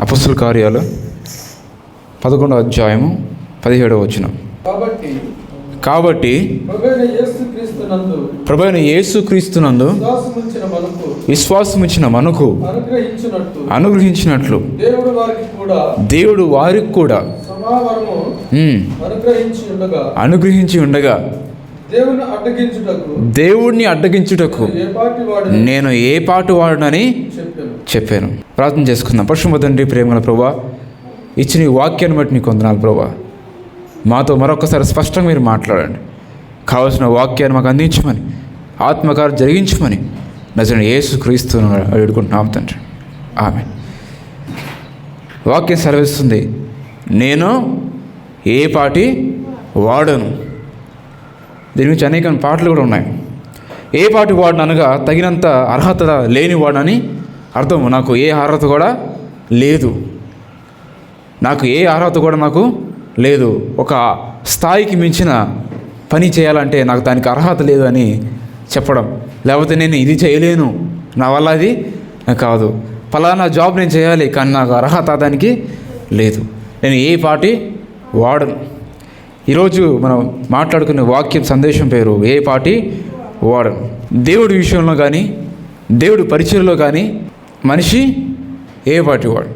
అపొస్తలుల కార్యాలు 11వ అధ్యాయము 17వ వచనం. కాబట్టి ప్రభువైన యేసుక్రీస్తునందు విశ్వాసముంచిన మనకు అనుగ్రహించినట్లు దేవుడు వారికి కూడా అనుగ్రహించి ఉండగా దేవుడిని అడ్డగించుటకు నేను ఏ పాటు వాడనని చెప్పాను. ప్రార్థన చేసుకుందాం. పరిశుద్ధ తండ్రి, ప్రేమగల ప్రభువా, ఇచ్చిన ఈ వాక్యాన్ని బట్టి నీకు వందనాలు ప్రభువా. మాతో మరొకసారి స్పష్టంగా మీరు మాట్లాడండి. కావలసిన వాక్యాన్ని మాకు అందించమని, ఆత్మకార్యం జరిగించమని నజరేయుడైన యేసుక్రీస్తును వేడుకుంటున్నాం తండ్రి. ఆమేన్. వాక్యం సెలవిస్తుంది, నేను ఏ పాటి వాడను. దీని గురించి అనేక పాటలు కూడా ఉన్నాయి. ఏ పాటి వాడను అనగా తగినంత అర్హత లేని వాడని అర్థం. నాకు ఏ అర్హత కూడా లేదు, నాకు ఏ అర్హత కూడా నాకు లేదు. ఒక స్థాయికి మించిన పని చేయాలంటే నాకు దానికి అర్హత లేదు అని చెప్పడం, లేకపోతే నేను ఇది చేయలేను, నా వల్ల అది కాదు, ఫలానా జాబ్ నేను చేయాలి కానీ నాకు అర్హత దానికి లేదు, నేను ఏ పాటి వాడను. ఈరోజు మనం మాట్లాడుకునే వాక్యం సందేశం పేరు ఏ పాటి వాడను. దేవుడి విషయంలో కానీ, దేవుడి పరిచయంలో కానీ మనిషి ఏ పాటి వాడు.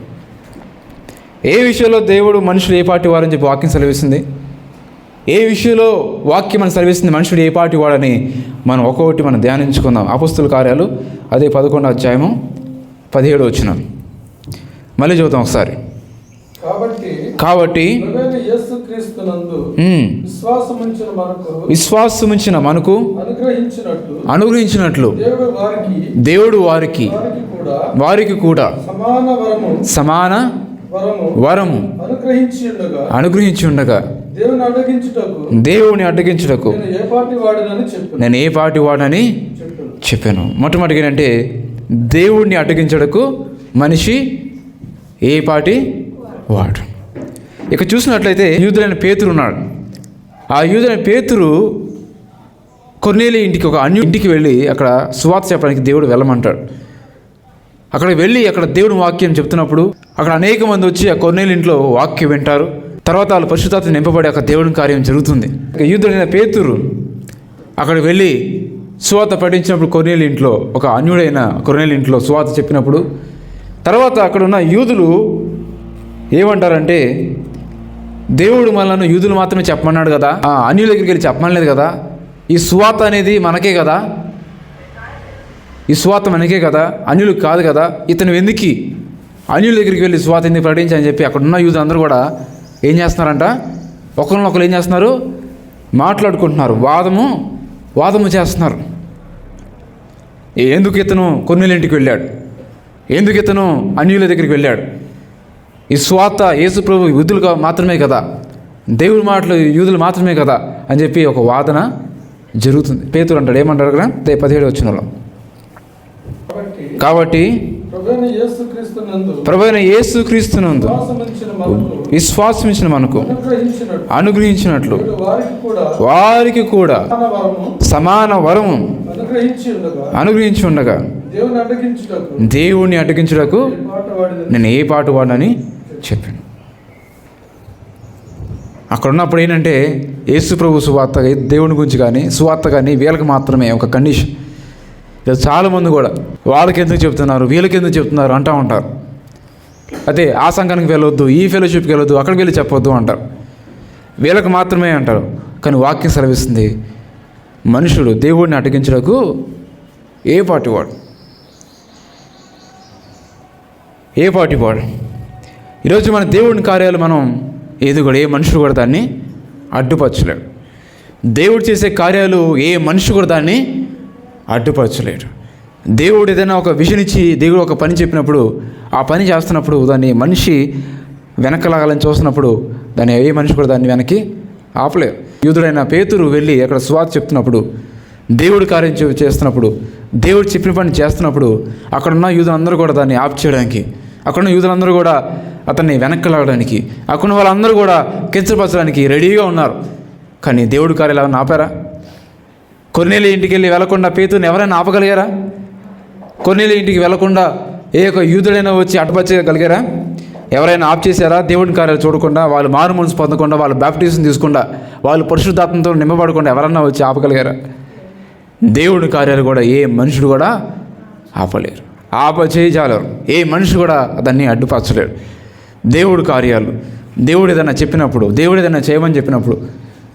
ఏ విషయంలో దేవుడు మనుషులు ఏ పాటి వారని చెప్పి వాక్యం సెలవిస్తుంది, ఏ విషయంలో వాక్యం మనం సెలవిస్తుంది మనుషుడు ఏ పాటి వాడని మనం ఒక్కొక్కటి మనం ధ్యానించుకుందాం. అపొస్తలుల కార్యాలు అదే 11వ అధ్యాయము 17వ వచనం. మళ్ళీ చూద్దాం ఒకసారి. కాబట్టి విశ్వాసముంచిన మనకు అనుగ్రహించినట్లు దేవుడు వారికి కూడా సమాన వరము అనుగ్రహించి ఉండగా దేవుని అడ్డగించుటకు నేను ఏ పాటి వాడని చెప్పాను. మొట్టమొదటిగా ఏంటంటే దేవుడిని అడ్డగించుటకు మనిషి ఏ పాటి వాడు. ఇక చూసినట్లయితే యూదులైన పేతురు ఉన్నాడు. ఆ యూదులైన పేతురు కొర్నేలి ఇంటికి, ఒక ఇంటికి వెళ్ళి అక్కడ సువార్త చెప్పడానికి దేవుడు వెళ్ళమంటాడు. అక్కడ వెళ్ళి అక్కడ దేవుని వాక్యం చెప్తున్నప్పుడు అక్కడ అనేక మంది వచ్చి ఆ కొర్నేలి ఇంట్లో వాక్యం వింటారు. తర్వాత వాళ్ళు పరిశుద్ధాత్మ నింపబడి అక్కడ దేవుని కార్యం జరుగుతుంది. యూదుడైన పేతురు అక్కడ వెళ్ళి సువార్త పఠించినప్పుడు కొర్నేలి ఇంట్లో, ఒక అన్యుడైన కొర్నేలి ఇంట్లో సువార్త చెప్పినప్పుడు తర్వాత అక్కడ ఉన్న యూదులు ఏమంటారంటే, దేవుడు మనల్ని యూదులు మాత్రమే చెప్పమన్నాడు కదా, అన్యుల దగ్గరికి వెళ్ళి చెప్పమనలేదు కదా, ఈ సువార్త అనేది మనకే కదా, ఈ సువార్త మనకే కదా, అన్యులకు కాదు కదా, ఇతను ఎందుకు అన్యుల దగ్గరికి వెళ్ళి సువార్త ఎందుకు ప్రకటించని చెప్పి అక్కడ ఉన్న యూదులు అందరూ కూడా ఏం చేస్తున్నారంట, ఒకరినొకరు ఏం చేస్తున్నారు, మాట్లాడుకుంటున్నారు, వాదము చేస్తున్నారు. ఎందుకు ఇతను కొర్నేలి ఇంటికి వెళ్ళాడు, ఎందుకు ఇతను అన్యుల దగ్గరికి వెళ్ళాడు, ఈ సువార్త యేసు ప్రభు యూదులు మాత్రమే కదా, దేవుడి మాటలు యూదులు మాత్రమే కదా అని చెప్పి ఒక వాదన జరుగుతుంది. పేతురు అంటాడు, ఏమంటాడు కదా 17వ వచనంలో, కాబట్టి ప్రభువైన యేసుక్రీస్తునందు విశ్వాసమించిన మనకు అనుగ్రహించినట్లు వారికి కూడా సమాన వరము అనుగ్రహించి ఉండగా దేవుణ్ణి అడ్డగించుటకు నేను ఏ పాటు వాడని చెప్పాను. అక్కడ ఉన్నప్పుడు ఏంటంటే యేసు ప్రభు సువార్త, దేవుని గురించి కానీ సువార్త కానీ వీళ్ళకి మాత్రమే ఒక కండిషన్. చాలామంది కూడా వాళ్ళకి ఎందుకు చెప్తున్నారు, వీళ్ళకి ఎందుకు చెప్తున్నారు అంటూ ఉంటారు. అదే ఆ సంఘానికి వెళ్ళొద్దు, ఈ ఫెలోషిప్కి వెళ్ళొద్దు, అక్కడికి వెళ్ళి చెప్పొద్దు అంటారు. వీళ్ళకి మాత్రమే అంటారు. కానీ వాక్యం సెలవిస్తుంది మనుషుడు దేవుడిని అడ్డగించడానికి ఏ పాటి వాడు. ఈరోజు మన దేవుడిని కార్యాలు మనం ఏది కూడా ఏ మనుషుడు కూడా దాన్ని అడ్డుపరచలేడు. దేవుడు చేసే కార్యాలు ఏ మనిషి కూడా దాన్ని అడ్డుపరచలేడు. దేవుడు ఏదైనా ఒక విజన్ ఇచ్చి దేవుడు ఒక పని చెప్పినప్పుడు ఆ పని చేస్తున్నప్పుడు దాన్ని మనిషి వెనకలాగాలని చూస్తున్నప్పుడు దాన్ని ఏ మనిషి కూడా దాన్ని వెనక్కి ఆపలేరు. యూదుడైన పేతురు వెళ్ళి అక్కడ సువార్త చెప్తున్నప్పుడు, దేవుడు కార్యం చేస్తున్నప్పుడు, దేవుడు చెప్పిన పని చేస్తున్నప్పుడు అక్కడున్న యూదులందరూ కూడా దాన్ని ఆప్ చేయడానికి, అక్కడున్న యూదులందరూ కూడా అతన్ని వెనక్కి లాగడానికి, అక్కడున్న వాళ్ళందరూ కూడా కించపరచడానికి రెడీగా ఉన్నారు. కానీ దేవుడి కార్యాలను ఆపారా? కొర్నేలి ఇంటికి వెళ్ళి వెళ్లకుండా పేతురుని ఎవరైనా ఆపగలిగారా? కొర్నేలి ఇంటికి వెళ్లకుండా ఏ ఒక యూదుడైనా వచ్చి అడ్డుపరచగలిగారా? ఎవరైనా ఆఫ్ చేశారా? దేవుని కార్యాలు చూడకుండా, వాళ్ళు మారు మనసు పొందకుండా, వాళ్ళు బాప్టిజం తీసుకుండా, వాళ్ళు పరిశుద్ధాత్మతో నింపబడకుండా ఎవరన్నా వచ్చి ఆపగలిగారా? దేవుడి కార్యాలు కూడా ఏ మనుషుడు కూడా ఆపలేరు, చేయజాలరు. ఏ మనిషి కూడా దాన్ని అడ్డుపరచలేడు. దేవుడి కార్యాలు, దేవుడు ఏదైనా చెప్పినప్పుడు, దేవుడు ఏదైనా చేయమని చెప్పినప్పుడు,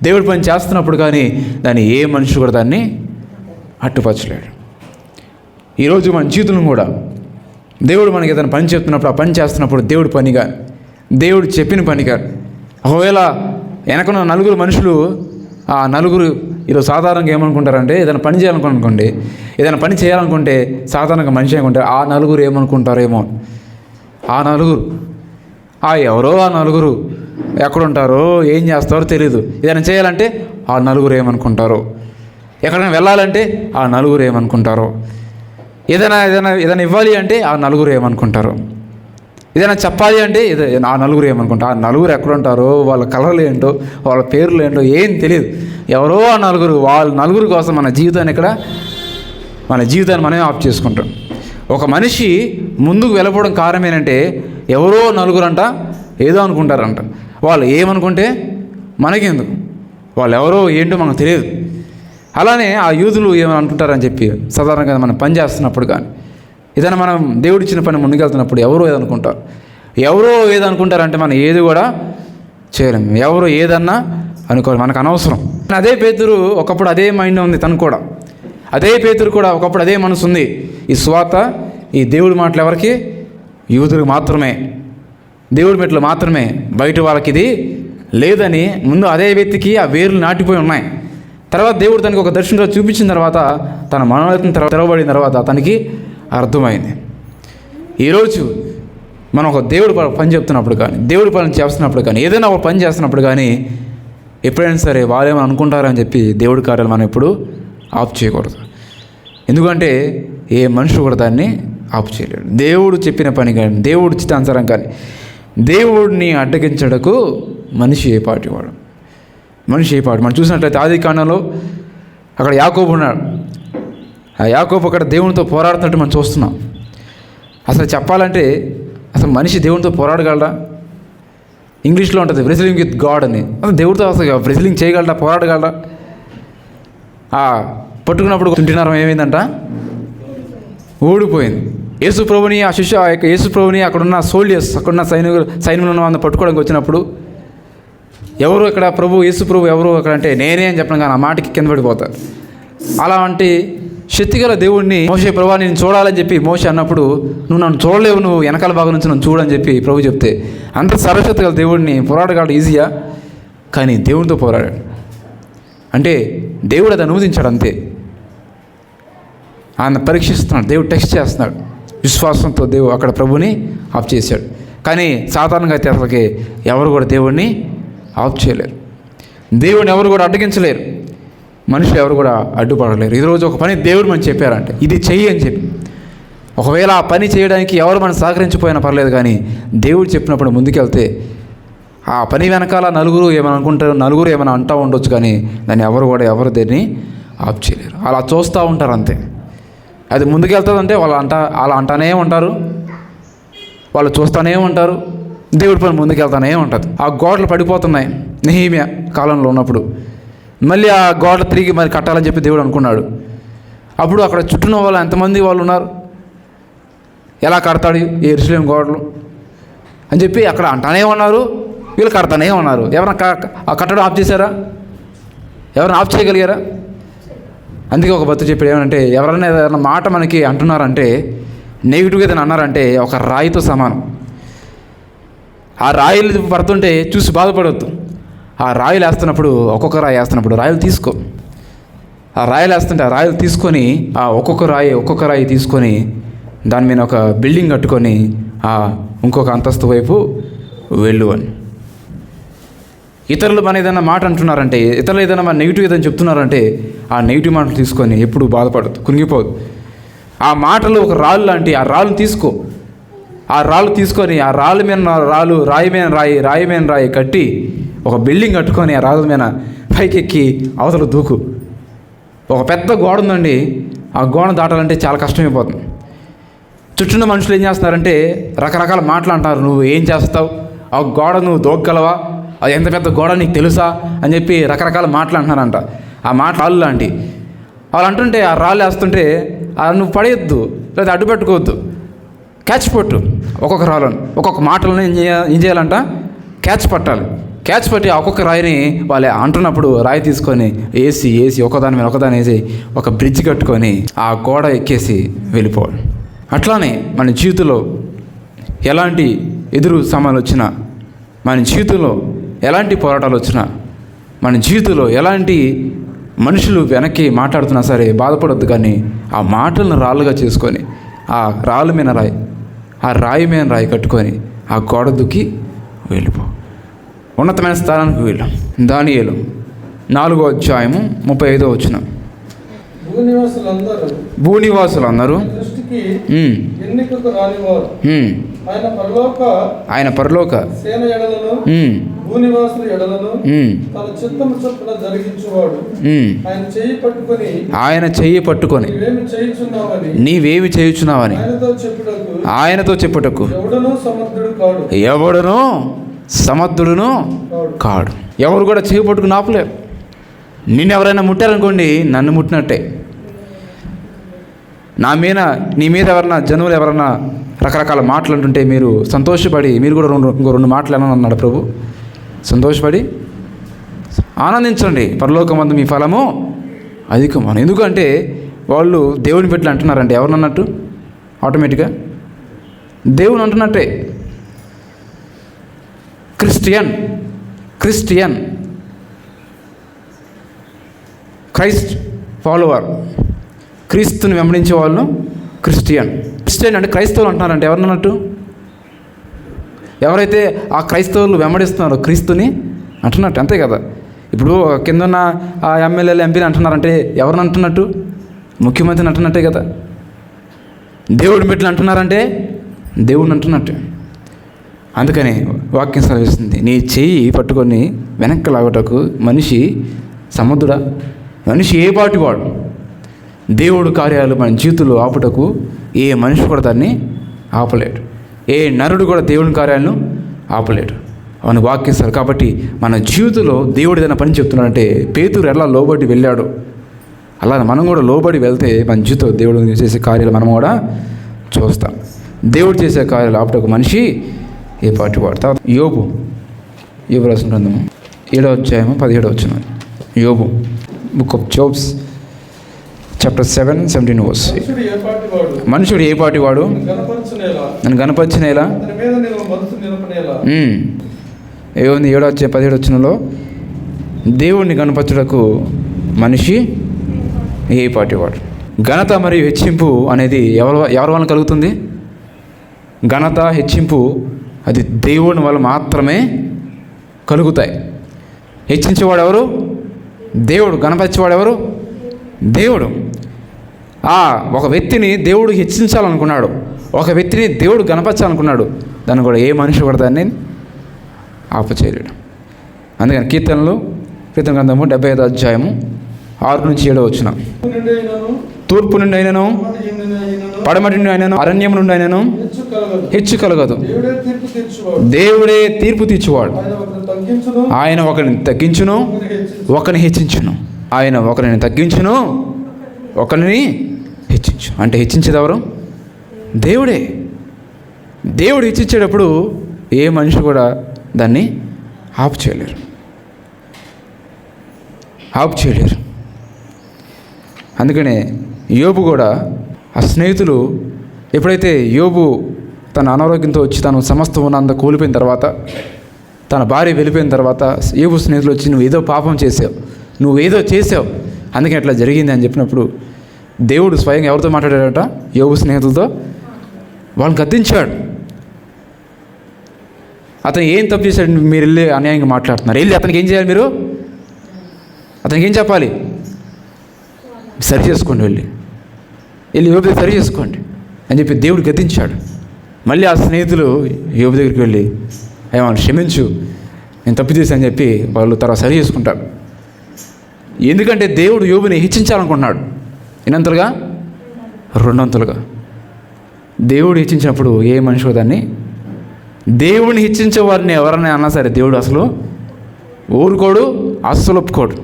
దేవుడి పని చేస్తున్నప్పుడు కానీ దాన్ని ఏ మనిషి కూడా దాన్ని అడ్డుపరచలేడు. ఈరోజు మన జీవితం కూడా దేవుడు మనకి ఏదైనా పని చెప్తున్నప్పుడు, ఆ పని చేస్తున్నప్పుడు దేవుడి పని కానీ, దేవుడు చెప్పిన పని కానీ, ఒకవేళ వెనకున్న నలుగురు మనుషులు, ఆ నలుగురు ఈరోజు సాధారణంగా ఏమనుకుంటారంటే, ఏదైనా పని చేయాలనుకోండి, ఏదైనా పని చేయాలనుకుంటే సాధారణంగా మనిషి అనుకుంటారు, ఆ నలుగురు ఏమనుకుంటారేమో. ఆ నలుగురు ఎవరో ఆ నలుగురు ఎక్కడుంటారో, ఏం చేస్తారో తెలియదు. ఏదైనా చేయాలంటే ఆ నలుగురు ఏమనుకుంటారో, ఎక్కడైనా వెళ్ళాలంటే ఆ నలుగురు ఏమనుకుంటారో, ఏదైనా ఇవ్వాలి అంటే ఆ నలుగురు ఏమనుకుంటారో, ఏదైనా చెప్పాలి అంటే ఆ నలుగురు ఏమనుకుంటారు. ఆ నలుగురు ఎక్కడుంటారో, వాళ్ళ కలర్లు ఏంటో, వాళ్ళ పేర్లు ఏంటో ఏం తెలియదు. ఎవరో ఆ నలుగురు, వాళ్ళ నలుగురు కోసం మన జీవితాన్ని మనమే ఆఫ్ చేసుకుంటాం. ఒక మనిషి ముందుకు వెళ్ళిపోవడం కారణం ఏంటంటే, ఎవరో నలుగురు అంట ఏదో అనుకుంటారంట. వాళ్ళు ఏమనుకుంటే మనకెందుకు, వాళ్ళు ఎవరో ఏంటో మనకు తెలియదు. అలానే ఆ యూదులు ఏమని అనుకుంటారని చెప్పి సాధారణంగా మనం పని చేస్తున్నప్పుడు కానీ, ఏదైనా మనం దేవుడిచ్చిన పని ముందుకెళ్తున్నప్పుడు ఎవరో ఏదనుకుంటారు. ఎవరో ఏదనుకుంటారంటే మనం ఏది కూడా చేయలేము. ఎవరో ఏదన్నా అనుకోవాలి, మనకు అనవసరం. అదే పేతురు ఒకప్పుడు అదే మైండ్ ఉంది, తను కూడా అదే పేతురు కూడా ఒకప్పుడు అదే మనసు ఉంది. ఈ సువార్త, ఈ దేవుడి మాటలు ఎవరికి? యూదులకు మాత్రమే, దేవుడి మెట్లు మాత్రమే, బయట వాళ్ళకి ఇది లేదని ముందు అదే వ్యక్తికి ఆ వేర్లు నాటిపోయి ఉన్నాయి. తర్వాత దేవుడు తనకి ఒక దర్శనంలో చూపించిన తర్వాత, తన మనోవేత్తం తెరవబడిన తర్వాత తనకి అర్థమైంది. ఈరోజు మనం ఒక దేవుడి పని చెప్తున్నప్పుడు కానీ, దేవుడి పని చేస్తున్నప్పుడు కానీ, ఏదైనా ఒక పని చేస్తున్నప్పుడు కానీ, ఎప్పుడైనా సరే వాళ్ళేమో అనుకుంటారని చెప్పి దేవుడి కార్యాలు మనం ఎప్పుడు ఆఫ్ చేయకూడదు. ఎందుకంటే ఏ మనిషి కూడా దాన్ని ఆఫ్ చేయలేడు. దేవుడు చెప్పిన పని కానీ, దేవుడు చిత్తానుసారం కానీ, దేవుడిని అడ్డగించడకు మనిషి ఏ పాటి వాడు. మనం చూసినట్లయితే ఆదికాండంలో అక్కడ యాకోబు ఉన్నాడు. ఆ యాకోబు అక్కడ దేవునితో పోరాడుతున్నట్టు మనం చూస్తున్నాం. అసలు చెప్పాలంటే అసలు మనిషి దేవునితో పోరాడగలరా? ఇంగ్లీష్లో ఉంటుంది రెస్లింగ్ విత్ గాడ్ అని. అసలు దేవుడితో అసలు రెస్లింగ్ చేయగలరా, పోరాడగలరా? పట్టుకున్నప్పుడు తుంటినరం ఏమైందంట? ఓడిపోయింది. యేసు ప్రభుని యేసు ప్రభుని అక్కడున్న సోల్జర్స్, అక్కడున్న సైన్యంలో ఉన్న వాళ్ళని పట్టుకోవడానికి వచ్చినప్పుడు ఎవరు ఇక్కడ ప్రభు, యేసు ప్రభు ఎవరు అక్కడ అంటే నేనే అని చెప్పడం కానీ ఆ మాటకి కింద పడిపోతారు. అలాంటి శక్తిగల దేవుడిని మోషే, ప్రభు నేను చూడాలని చెప్పి మోషే అన్నప్పుడు, నువ్వు నన్ను చూడలేవు, నువ్వు వెనకాల భాగం నుంచి నన్ను చూడని చెప్పి ప్రభు చెప్తే, అంత సర్వశక్తి గల దేవుడిని పోరాడగలడు ఈజీయా? కానీ దేవుడితో పోరాడాడు. అంటే దేవుడు అది అనుమతించాడు అంతే. ఆయన పరీక్షిస్తున్నాడు, దేవుడు టెస్ట్ చేస్తున్నాడు. విశ్వాసంతో దేవుడు అక్కడ ప్రభుని ఆఫ్ చేశాడు. కానీ సాధారణంగా అయితే అసలుకి ఎవరు కూడా దేవుడిని ఆఫ్ చేయలేరు, దేవుడిని ఎవరు కూడా అడ్డగించలేరు, మనుషులు ఎవరు కూడా అడ్డుపడలేరు. ఈరోజు ఒక పని దేవుడు మనం చెప్పారంటే ఇది చెయ్యి అని చెప్పి, ఒకవేళ ఆ పని చేయడానికి ఎవరు మనం సహకరించిపోయినా పర్లేదు, కానీ దేవుడు చెప్పినప్పుడు ముందుకెళ్తే ఆ పని వెనకాల నలుగురు ఏమైనా అనుకుంటారు, నలుగురు ఏమైనా అంటూ ఉండొచ్చు, కానీ దాన్ని ఎవరు దేన్ని ఆఫ్ చేయలేరు. అలా చూస్తూ ఉంటారు అంతే. అది ముందుకెళ్తుందంటే అలా అంటానే ఉంటారు, వాళ్ళు చూస్తూనే ఉంటారు, దేవుడి పని ముందుకెళ్తానే ఉంటుంది. ఆ గోడలు పడిపోతున్నాయి నెహెమ్యా కాలంలో ఉన్నప్పుడు. మళ్ళీ ఆ గోడలు తిరిగి మరి కట్టాలని చెప్పి దేవుడు అనుకున్నాడు. అప్పుడు అక్కడ చుట్టూన వాళ్ళు ఎంతమంది వాళ్ళు ఉన్నారు, ఎలా కడతాడు యెరూషలేము గోడలు అని చెప్పి అక్కడ అంటానే ఉన్నారు, వీళ్ళు కడతానే ఉన్నారు. ఎవరైనా ఆ కట్టడం ఆఫ్ చేశారా? ఎవరైనా ఆఫ్ చేయగలిగారా? అందుకే ఒక భక్తుడు చెప్పాడు ఏమంటే, ఎవరైనా ఏదైనా మాట మనకి అంటున్నారంటే, నెగిటివ్గా ఏదైనా అన్నారంటే ఒక రాయితో సమానం. ఆ రాయిలు పడుతుంటే చూసి బాధపడవద్దు. ఆ రాయిలు వేస్తున్నప్పుడు, ఒక్కొక్క రాయి వేస్తున్నప్పుడు రాయిలు తీసుకో. ఆ రాయిలు వేస్తుంటే ఆ రాయిలు తీసుకొని, ఆ ఒక్కొక్క రాయి తీసుకొని దాని మీద ఒక బిల్డింగ్ కట్టుకొని ఇంకొక అంతస్తు వైపు వెళ్ళు అని. ఇతరులు మన ఏదైనా మాట అంటున్నారంటే, ఇతరులు ఏదైనా మన నెగిటివ్ ఏదైనా చెప్తున్నారంటే, ఆ నెగిటివ్ మాటలు తీసుకొని ఎప్పుడు బాధపడద్దు, కుంగిపోదు. ఆ మాటలు ఒక రాళ్ళు లాంటి, ఆ రాళ్ళు తీసుకో. ఆ రాళ్ళు తీసుకొని ఆ రాళ్ళ మీద రాయి మీద రాయి కట్టి ఒక బిల్డింగ్ కట్టుకొని ఆ రాళ్ళ మీద పైకెక్కి అవతల దూకు. ఒక పెద్ద గోడ ఉందండి, ఆ గోడ దాటాలంటే చాలా కష్టమైపోతుంది. చుట్టూ మనుషులు ఏం చేస్తున్నారంటే రకరకాల మాటలు అంటారు. నువ్వు ఏం చేస్తావు, ఆ గోడ నువ్వు దోగ్గలవా, అది ఎంత పెద్ద గోడ నీకు తెలుసా అని చెప్పి రకరకాల మాటలు అంటున్నారంట. ఆ మాటలు రాళ్ళు లాంటి వాళ్ళు అంటుంటే, ఆ రాళ్ళు వేస్తుంటే నువ్వు పడేయద్దు, లేదా అడ్డు పెట్టుకోవద్దు, క్యాచ్ పట్టు. ఒక్కొక్క రాళ్ళను ఒక్కొక్క మాటలను ఏం చేయాలంట, క్యాచ్ పట్టాలి. క్యాచ్ పట్టి ఒక్కొక్క రాయిని వాళ్ళు అంటున్నప్పుడు రాయి తీసుకొని వేసి ఒకదాని మీద ఒకదాని వేసి ఒక బ్రిడ్జ్ కట్టుకొని ఆ గోడ ఎక్కేసి వెళ్ళిపోవాలి. అట్లానే మన జీవితంలో ఎలాంటి ఎదురు సమాలు వచ్చినా, మన జీవితంలో ఎలాంటి పోరాటాలు వచ్చినా, మన జీవితంలో ఎలాంటి మనుషులు వెనక్కి మాట్లాడుతున్నా సరే బాధపడొద్దు. కానీ ఆ మాటలను రాళ్ళుగా చేసుకొని ఆ రాళ్ళ మీద రాయి, ఆ రాయి మీద రాయి కట్టుకొని ఆ గోడ దుక్కి వెళ్ళిపో, ఉన్నతమైన స్థానానికి వెళ్ళాం. దానియేలు 4వ అధ్యాయము 35వ వచనం. భూనివాసులందరూ ఆయన పరలోక ఆయన చెయ్యి పట్టుకొని నీవేమి చేయుచున్నావని ఆయనతో చెప్పుటకు ఎవడునో సమర్థుడును కాడు. ఎవరు కూడా చెయ్యి పట్టుకుని ఆపలేరు. నిన్ను ఎవరైనా ముట్టారనుకోండి, నన్ను ముట్టినట్టే. నీ మీద ఎవరైనా జనువులు ఎవరైనా రకరకాల మాటలు అంటుంటే మీరు సంతోషపడి, మీరు కూడా ఇంకో రెండు మాటలు అని అన్నాడు ప్రభు. సంతోషపడి ఆనందించండి, పరలోకమందు మీ ఫలము అధికం. ఎందుకంటే వాళ్ళు దేవుని పెట్టి అంటున్నారంటే ఎవరిని అన్నట్టు, ఆటోమేటిక్గా దేవుని అంటున్నట్టే. క్రిస్టియన్ క్రైస్ట్ ఫాలోవర్, క్రీస్తుని వెంబడించే వాళ్ళు క్రిస్టియన్ అంటే క్రైస్తవులు అంటున్నారంటే ఎవరినన్నట్టు, ఎవరైతే ఆ క్రైస్తవులు వెంబడిస్తున్నారో క్రీస్తుని అంటున్నట్టు, అంతే కదా. ఇప్పుడు కింద ఉన్న ఆ ఎమ్మెల్యేలు ఎంపీలు అంటున్నారంటే ఎవరిని అంటున్నట్టు, ముఖ్యమంత్రిని అంటున్నట్టే కదా. దేవుడి మెట్లు అంటున్నారంటే దేవుడిని అంటున్నట్టు. అందుకని వాక్యం సెలవిస్తుంది, నీ చెయ్యి పట్టుకొని వెనక్కి లాగటకు మనిషి సముద్రుడా, మనిషి ఏ పాటి వాడు. దేవుడు కార్యాలు మన జీవితంలో ఆపుటకు ఏ మనిషి కూడా దాన్ని ఆపలేడు. ఏ నరుడు కూడా దేవుని కార్యాలను ఆపలేడు అని వాక్యిస్తారు. కాబట్టి మన జీవితంలో దేవుడు ఏదైనా పని చెప్తున్నాడంటే, పేతురు ఎలా లోబడి వెళ్ళాడు అలా మనం కూడా లోబడి వెళ్తే మన జీవితంలో దేవుడు చేసే కార్యాలు మనం కూడా చూస్తాం. దేవుడు చేసే కార్యాలు ఆపుటకు మనిషి ఏ పాటి వాడు. తర్వాత యోబు రాసిన గ్రంథము 7వ అధ్యాయము 17వ వచనం. యోబు, book of Job's chapter 7:17 verse. మనుషుడు ఏ పాటి వాడు, నన్ను గనపరిచినేలా ఏముంది 7వ అధ్యాయం 17వ వచనంలో, దేవుణ్ణి గనపరచుటకు మనిషి ఏ పాటి వాడు. ఘనత మరియు హెచ్చింపు అనేది ఎవరి వలన కలుగుతుంది? ఘనత హెచ్చింపు అది దేవుని వల్ల మాత్రమే కలుగుతాయి. హెచ్చించేవాడు ఎవరు? దేవుడు. గణపరిచేవాడు ఎవరు? దేవుడు. ఒక వ్యక్తిని దేవుడు హెచ్చించాలనుకున్నాడు, ఒక వ్యక్తిని దేవుడు గణపరచాలనుకున్నాడు, దాన్ని కూడా ఏ మనిషి కూడా దాన్ని ఆపచేయలేడు. అందుకని కీర్తన గ్రంథము 75వ అధ్యాయము 6-7 వచనం. తూర్పు నుండి అయినను, పడమటి నుండి అయినను, అరణ్యం నుండి అయినను హెచ్చు కలగదు. దేవుడే తీర్పు తీర్చువాడు. ఆయన ఒకరిని తగ్గించును, ఒకరిని హెచ్చించును. ఆయన ఒకరిని తగ్గించును, ఒకరిని హెచ్చించు. అంటే హెచ్చించేది ఎవరు? దేవుడే. దేవుడు హెచ్చించేటప్పుడు ఏ మనిషి కూడా దాన్ని ఆపు చేయలేరు. అందుకనే యోబు కూడా ఆ స్నేహితులు ఎప్పుడైతే యోబు తన అనారోగ్యంతో వచ్చి తను సమస్తం ఉన్నంత కోల్పోయిన తర్వాత, తన భార్య వెళ్ళిపోయిన తర్వాత యోబు స్నేహితులు వచ్చి నువ్వేదో పాపం చేసావు, నువ్వేదో చేసావు, అందుకే అట్లా జరిగింది అని చెప్పినప్పుడు దేవుడు స్వయంగా ఎవరితో మాట్లాడాడట? యోబు స్నేహితులతో. వాళ్ళని గద్దించాడు. అతను ఏం తప్పు చేశాడు? మీరు వెళ్ళి అన్యాయంగా మాట్లాడుతున్నారు, వెళ్ళి అతనికి ఏం చేయాలి? మీరు అతనికి ఏం చెప్పాలి? సరి చేసుకోండి, వెళ్ళి యోబు సరి చేసుకోండి అని చెప్పి దేవుడు గద్దించాడు. మళ్ళీ ఆ స్నేహితులు యోబు దగ్గరికి వెళ్ళి ఏమన్నా క్షమించు, నేను తప్పు చేశాను చెప్పి వాళ్ళు తర్వాత సరి చేసుకుంటారు. ఎందుకంటే దేవుడు యోబుని హెచ్చించాలనుకుంటున్నాడు. ఎన్నంతలుగా? 200. దేవుడు హెచ్చించినప్పుడు ఏ మనిషి దాన్ని, దేవుడిని హెచ్చించే వారిని ఎవరన్నా అన్నా సరే దేవుడు అసలు ఊరుకోడు, అస్సలు ఒప్పుకోడు.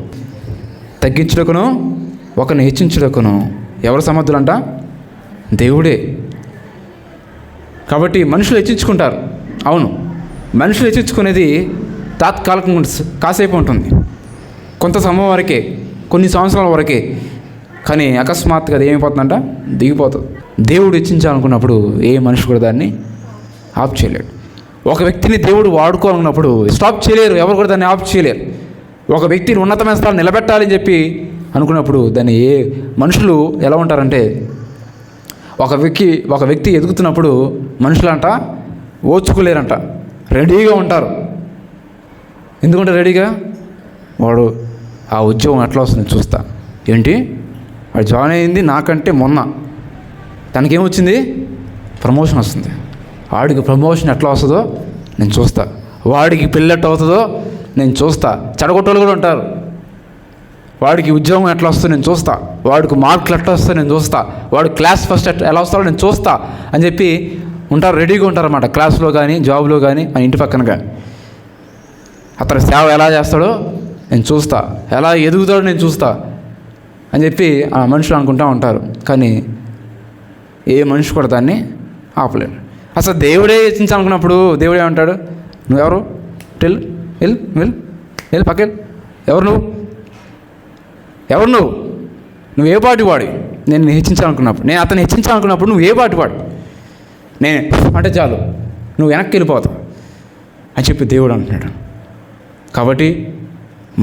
తగ్గించుటకును ఒకరిని హెచ్చించుటకును ఎవరు సమర్థులంట? దేవుడే. కాబట్టి మనుషులు హెచ్చించుకుంటారు. అవును, మనుషులు హెచ్చించుకునేది తాత్కాలికంగా కాసేపు ఉంటుంది, కొంత సమయం వరకే, కొన్ని సంవత్సరాల వరకే. కానీ అకస్మాత్తుగా అది ఏమైపోతుందంట? దిగిపోతుంది. దేవుడు హెచ్చించాలనుకున్నప్పుడు ఏ మనిషి కూడా దాన్ని ఆఫ్ చేయలేడు. ఒక వ్యక్తిని దేవుడు వాడుకోవాలన్నప్పుడు స్టాప్ చేయలేరు, ఎవరు కూడా దాన్ని ఆఫ్ చేయలేరు. ఒక వ్యక్తిని ఉన్నతమైన స్థానం నిలబెట్టాలని చెప్పి అనుకున్నప్పుడు దాన్ని ఏ మనుషులు ఎలా ఉంటారంటే, ఒక వ్యక్తి ఎదుగుతున్నప్పుడు మనుషులంట ఓర్చుకోలేరంట, రెడీగా ఉంటారు. ఎందుకంటే రెడీగా, వాడు ఆ ఉద్యోగం ఎట్లా వస్తుంది చూస్తా. ఏంటి వాడు జాయిన్ అయింది నాకంటే మొన్న, తనకేమొచ్చింది? ప్రమోషన్ వస్తుంది. వాడికి ప్రమోషన్ ఎట్లా వస్తుందో నేను చూస్తా, వాడికి పెళ్ళి ఎట్లా అవుతుందో నేను చూస్తా. చెడగొట్టోళ్ళు కూడా ఉంటారు. వాడికి ఉద్యోగం ఎట్లా వస్తుందో నేను చూస్తా, వాడికి మార్కులు ఎట్లా వస్తుందో నేను చూస్తా, వాడు క్లాస్ ఫస్ట్ ఎలా వస్తాడో నేను చూస్తా అని చెప్పి ఉంటారు, రెడీగా ఉంటారన్నమాట. క్లాస్లో కానీ, జాబ్లో కానీ, మన ఇంటి పక్కన కానీ. అతను సేవ ఎలా చేస్తాడో నేను చూస్తా, ఎలా ఎదుగుతాడో నేను చూస్తా అని చెప్పి ఆ మనుషులు అనుకుంటూ ఉంటారు. కానీ ఏ మనిషి కూడా దాన్ని ఆపలేడు. అసలు దేవుడే హెచ్చించాలనుకున్నప్పుడు దేవుడే ఉంటాడు, నువ్వెవరు? వెళ్ళు పక్కన. ఎవరు నువ్వు ఏ పాటి వాడి? నేను హెచ్చించాలనుకున్నప్పుడు, నేను అతను హెచ్చించాలనుకున్నప్పుడు నువ్వు ఏ పాటి వాడు? నేను అంటే చాలు, నువ్వు వెనక్కి వెళ్ళిపోతావు అని చెప్పి దేవుడు అంటున్నాడు. కాబట్టి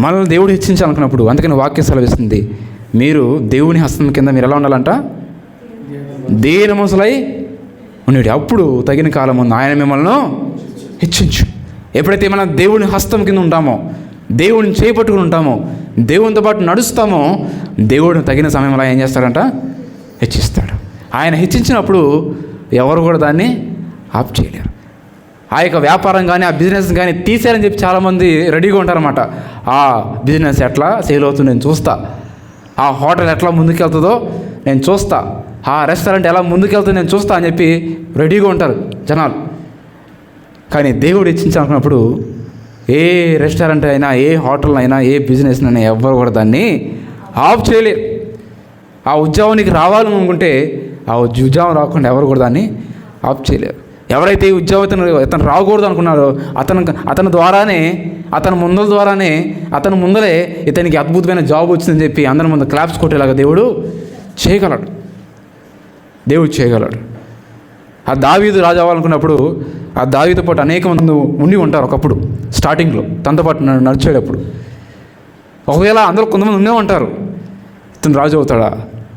మనల్ని దేవుడు హెచ్చించాలనుకున్నప్పుడు, అందుకని వాక్యం సెలవిస్తుంది, మీరు దేవుని హస్తం కింద మీరు ఎలా ఉండాలంట? దేని మనసులై ఉన్నాడు. అప్పుడు తగిన కాలం ముందు ఆయన మిమ్మల్ని హెచ్చించు. ఎప్పుడైతే మనం దేవుని హస్తం కింద ఉంటామో, దేవుడిని చేపట్టుకుని ఉంటామో, దేవునితో పాటు నడుస్తామో, దేవుడు తగిన సమయంలో ఏం చేస్తాడంట? హెచ్చిస్తాడు. ఆయన హెచ్చించినప్పుడు ఎవరు కూడా దాన్ని ఆఫ్ చేయలేరు. ఆ యొక్క వ్యాపారం కానీ, ఆ బిజినెస్ కానీ తీసేయాలని చెప్పి చాలామంది రెడీగా ఉంటారన్నమాట. ఆ బిజినెస్ ఎట్లా సేల్ అవుతుందో నేను చూస్తా, ఆ హోటల్ ఎట్లా ముందుకెళ్తుందో నేను చూస్తా, ఆ రెస్టారెంట్ ఎలా ముందుకెళ్తుందో నేను చూస్తా అని చెప్పి రెడీగా ఉంటారు జనాలు. కానీ దేవుడు హెచ్చించాలనుకున్నప్పుడు ఏ రెస్టారెంట్ అయినా, ఏ హోటల్ అయినా, ఏ బిజినెస్ అయినా ఎవ్వరు కూడా దాన్ని ఆఫ్ చేయలేరు. ఆ ఉద్యోగానికి రావాలని అనుకుంటే ఆ ఉద్యోగం రాకుండా ఎవరు కూడా దాన్ని ఆఫ్ చేయలేరు. ఎవరైతే ఈ ఉద్యోగం ఇతను రాకూడదు అనుకున్నారో అతని ద్వారానే, అతని ముందలే ఇతనికి అద్భుతమైన జాబ్ వచ్చిందని చెప్పి అందరి ముందు క్లాప్స్ కొట్టేలాగా దేవుడు చేయగలడు. ఆ దావీదు రాజు అవ్వాలనుకున్నప్పుడు ఆ దావీదుతో పాటు అనేక మంది ఉండి ఉంటారు ఒకప్పుడు స్టార్టింగ్లో, తనతో పాటు నడిచేటప్పుడు. ఒకవేళ అందరూ కొంతమంది ఉండే ఉంటారు, ఇతను రాజు అవుతాడా,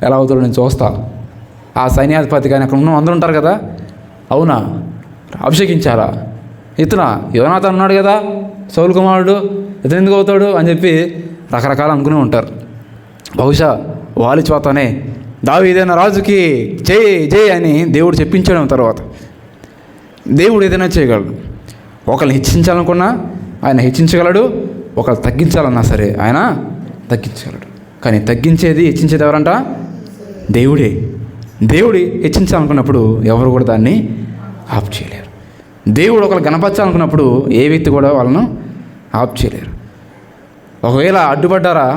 ఎలా అవుతాడో నేను చూస్తా. ఆ సైన్యాధిపతి కానీ అక్కడ ఉన్న అందరూ ఉంటారు కదా, అవునా అభిషేకించారా, యోనాతాను ఉన్నాడు కదా సౌలు కుమారుడు, ఇతను ఎందుకు అవుతాడు అని చెప్పి రకరకాలు అనుకునే ఉంటారు. బహుశా వాలి చేతనే దావీదైన రాజుకి జై అని దేవుడు చెప్పించడం తర్వాత దేవుడు ఏదైనా చేయగలడు. ఒకరిని హెచ్చించాలనుకున్నా ఆయన హెచ్చించగలడు, ఒకరు తగ్గించాలన్నా సరే ఆయన తగ్గించగలడు. కానీ హెచ్చించేది ఎవరంట? దేవుడే. దేవుడు హెచ్చించాలనుకున్నప్పుడు ఎవరు కూడా దాన్ని ఆఫ్ చేయలేరు. దేవుడు ఒకరు గణపరచాలనుకున్నప్పుడు ఏ వ్యక్తి కూడా వాళ్ళను ఆఫ్ చేయలేరు. ఒకవేళ అడ్డుపడ్డారా,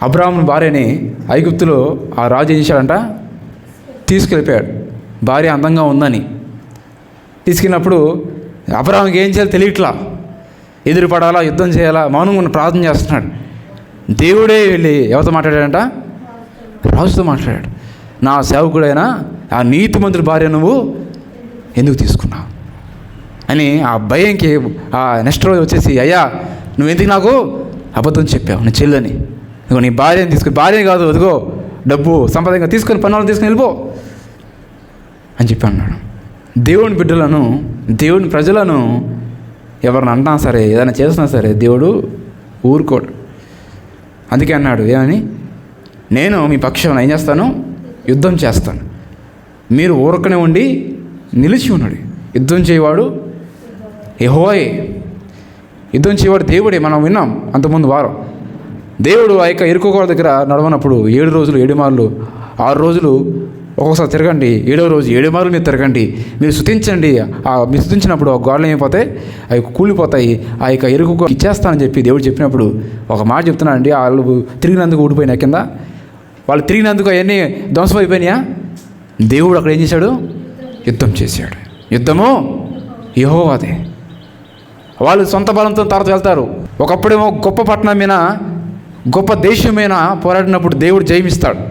అబ్రాహాము భార్యని ఐగుప్తులో ఆ రాజు ఏం చేశాడంట? తీసుకెళ్ళిపోయాడు. భార్య అందంగా ఉందని తీసుకెళ్ళినప్పుడు అబ్రాహాముకి ఏం చేయాలో తెలియట్లా, ఎదురుపడాలా, యుద్ధం చేయాలా, మౌనంగా ప్రార్థన చేస్తున్నాడు. దేవుడే వెళ్ళి ఎవరితో మాట్లాడాడంట? రాజుతో మాట్లాడాడు. నా సేవకుడైనా ఆ నీతిమంతుడి భార్య నువ్వు ఎందుకు తీసుకున్నావు అని ఆ భయంకి ఆ నెక్స్ట్ రోజు వచ్చేసి, అయ్యా నువ్వు ఎందుకు నాకు అబద్ధం చెప్పావు, నీ చెల్లని, ఇదిగో నీ భార్యని తీసుకుని, భార్యని కాదు అదిగో డబ్బు సంపాదనగా తీసుకొని పన్నులను తీసుకుని వెళ్ళిపో అని చెప్పి అన్నాడు. దేవుని బిడ్డలను, దేవుని ప్రజలను ఎవరిని అంటున్నా సరే, ఏదైనా చేసినా సరే దేవుడు ఊరుకోడు. అందుకే అన్నాడు ఏమని, నేను మీ పక్షాన ఏం చేస్తాను? యుద్ధం చేస్తాను, మీరు ఊరకనే ఉండి నిలిచి ఉన్నాడు. యుద్ధం చేయవాడు యెహోవాయే, యుద్ధం చేయవాడు దేవుడే. మనం విన్నాం అంతకుముందు వారం. దేవుడు ఆ యొక్క ఎరుకోగోడ దగ్గర నడవనప్పుడు 7 రోజులు 7 మార్లు 6 రోజులు ఒక్కొక్కసారి తిరగండి, 7వ రోజు 7 మార్లు మీరు తిరగండి, మీరు స్తుతించండి. మీరు స్తుతించినప్పుడు ఆ గోడలు ఏమైపోతాయి, అవి కూలిపోతాయి. ఆ యొక్క ఎరుకు ఇచ్చేస్తానని చెప్పి దేవుడు చెప్పినప్పుడు ఒక మాట చెప్తున్నానండి, వాళ్ళు తిరిగినందుకు ఊడిపోయినా కింద, వాళ్ళు తిరిగినందుకు అవన్నీ ధ్వంసం అయిపోయినాయా? దేవుడు అక్కడ ఏం చేశాడు? యుద్ధం చేశాడు. యుద్ధము యెహోవాదే. వాళ్ళు సొంత బలంతో తర్వాత వెళ్తారు. ఒకప్పుడేమో గొప్ప పట్టణం మీద, గొప్ప దేశం మీద పోరాడినప్పుడు దేవుడు జయమిస్తాడు.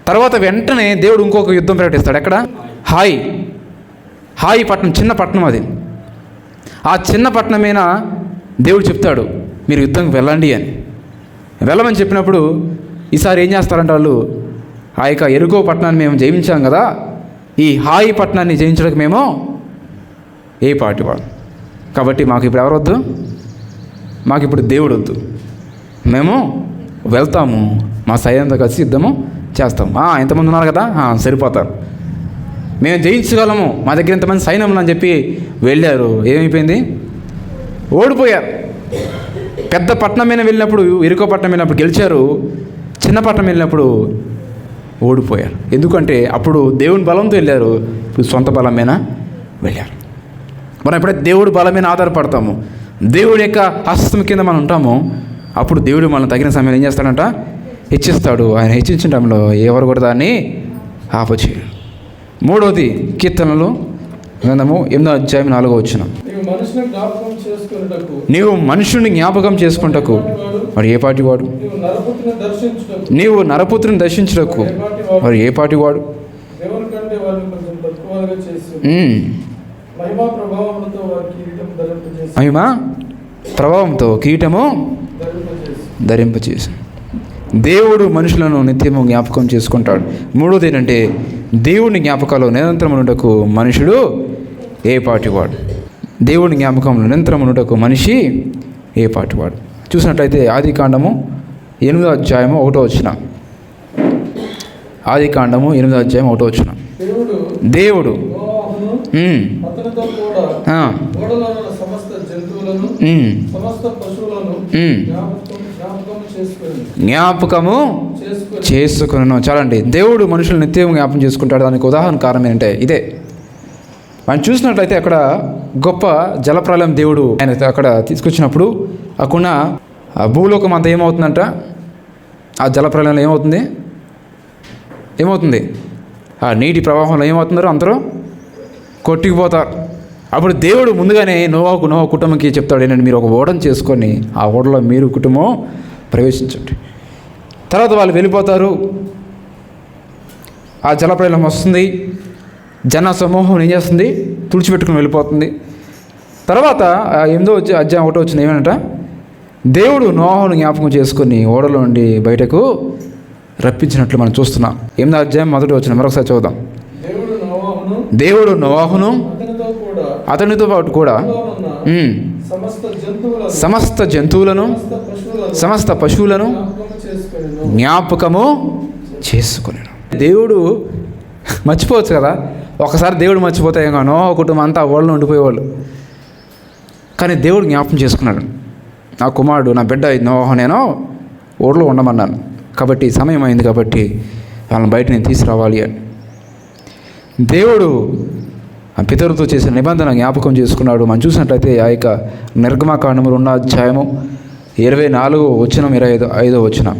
తర్వాత వెంటనే దేవుడు ఇంకొక యుద్ధం ప్రకటిస్తాడు. ఎక్కడ? హాయి పట్టణం, చిన్న పట్టణం అది. ఆ చిన్న పట్టణం మీద దేవుడు చెప్తాడు, మీరు యుద్ధంకి వెళ్ళండి అని. వెళ్ళమని చెప్పినప్పుడు ఈసారి ఏం చేస్తారంటే వాళ్ళు, ఆ యొక్క ఎరుకో పట్టణాన్ని మేము జయించాం కదా, ఈ హాయి పట్టణాన్ని జయించడానికి మేము ఏ పార్టీ వాడు. కాబట్టి మాకు ఇప్పుడు ఎవరు వద్దు, మాకు ఇప్పుడు దేవుడు వద్దు, మేము వెళ్తాము, మా సైన్యంతో కలిసి యుద్ధము చేస్తాం. ఎంతమంది ఉన్నారు కదా, సరిపోతారు, మేము జయించగలము, మా దగ్గర ఇంతమంది సైన్యం ఉందని చెప్పి వెళ్ళారు. ఏమైపోయింది? ఓడిపోయారు. పెద్ద పట్టణం మీద వెళ్ళినప్పుడు, ఎరుకో పట్టణం వెళ్ళినప్పుడు గెలిచారు, చిన్న పట్టణం వెళ్ళినప్పుడు ఓడిపోయారు. ఎందుకంటే అప్పుడు దేవుని బలంతో వెళ్ళారు, ఇప్పుడు సొంత బలం మీద వెళ్ళారు. మనం ఎప్పుడైతే దేవుడి బలం మీద ఆధారపడతామో, దేవుడి యొక్క హస్తం కింద మనం ఉంటామో, అప్పుడు దేవుడు మనం తగిన సమయంలో ఏం చేస్తాడంట? హెచ్చిస్తాడు. ఆయన హెచ్చించిన టైంలో ఎవరు కూడా దాన్ని ఆపచేయరు. 3వది కీర్తనలు గ్రంథము 8వ అధ్యాయం 4వ వచనం. నీవు మనుషుని జ్ఞాపకం చేసుకుంటకు మరి ఏ పాటి వాడు? నీవు నరపుత్రుని దర్శించుటకు మరి ఏ పాటి వాడు? మహిమా ప్రభావంతో కిరీటము ధరింపచేసి. దేవుడు మనుషులను నిత్యము జ్ఞాపకం చేసుకుంటాడు. 3వది ఏంటంటే దేవుని జ్ఞాపకాలు నిరంతరం ఉండటకు మనుషుడు ఏ పాటివాడు. దేవుని జ్ఞాపకంలో నిరంతరం ఉండటకు మనిషి ఏ పాటివాడు. చూసినట్లయితే ఆదికాండము 8వ అధ్యాయము 1వ వచనం. ఆదికాండము 8వ అధ్యాయం 1వ వచనం. దేవుడు జ్ఞాపకము చేసుకున్నాను. చాలండి, దేవుడు మనుషులు నిత్యం జ్ఞాపకం చేసుకుంటాడు. దానికి ఉదాహరణ కారణం ఏంటంటే ఇదే. మనం చూసినట్లయితే అక్కడ గొప్ప జలప్రలయం దేవుడు ఆయన అక్కడ తీసుకొచ్చినప్పుడు అక్కడ ఆ భూలోకం అంతా ఏమవుతుందంట? ఆ జలప్రలయంలో ఏమవుతుంది? ఆ నీటి ప్రవాహంలో ఏమవుతున్నారో అందరూ కొట్టుకుపోతారు. అప్పుడు దేవుడు ముందుగానే నోవా కుటుంబంకి చెప్తాడు, ఏంటంటే మీరు ఒక ఓడను చేసుకొని ఆ ఓడలో మీరు కుటుంబం ప్రవేశించండి. తర్వాత వాళ్ళు వెళ్ళిపోతారు. ఆ జలప్రలయం వస్తుంది, జన సమూహం ఏం చేస్తుంది? తుడిచిపెట్టుకుని వెళ్ళిపోతుంది. తర్వాత 8వ అధ్యాయం 1వ వచనం ఏమనంట? దేవుడు నోవాహును జ్ఞాపకం చేసుకొని ఓడలో నుండి బయటకు రప్పించినట్లు మనం చూస్తున్నాం. 8వ అధ్యాయం 1వ వచనం మరొకసారి చూద్దాం. దేవుడు నోవాహును అతనితో పాటు కూడా సమస్త జంతువులను సమస్త పశువులను జ్ఞాపకము చేసుకున్నాను. దేవుడు మర్చిపోవచ్చు కదా. ఒకసారి దేవుడు మర్చిపోతే నోవా కుటుంబం అంతా ఓడలో ఉండిపోయేవాళ్ళు. కానీ దేవుడు జ్ఞాపకం చేసుకున్నాడు, నా కుమారుడు, నా బిడ్డ నోవా నేను ఓడలో ఉండమన్నాను, కాబట్టి సమయం అయింది, కాబట్టి వాళ్ళని బయట నేను తీసుకురావాలి అని దేవుడు ఆ పితరులతో చేసిన నిబంధన జ్ఞాపకం చేసుకున్నాడు. మనం చూసినట్లయితే ఆ యొక్క నిర్గమకాండము 2వ అధ్యాయము 24వ వచనం 25వ వచనం.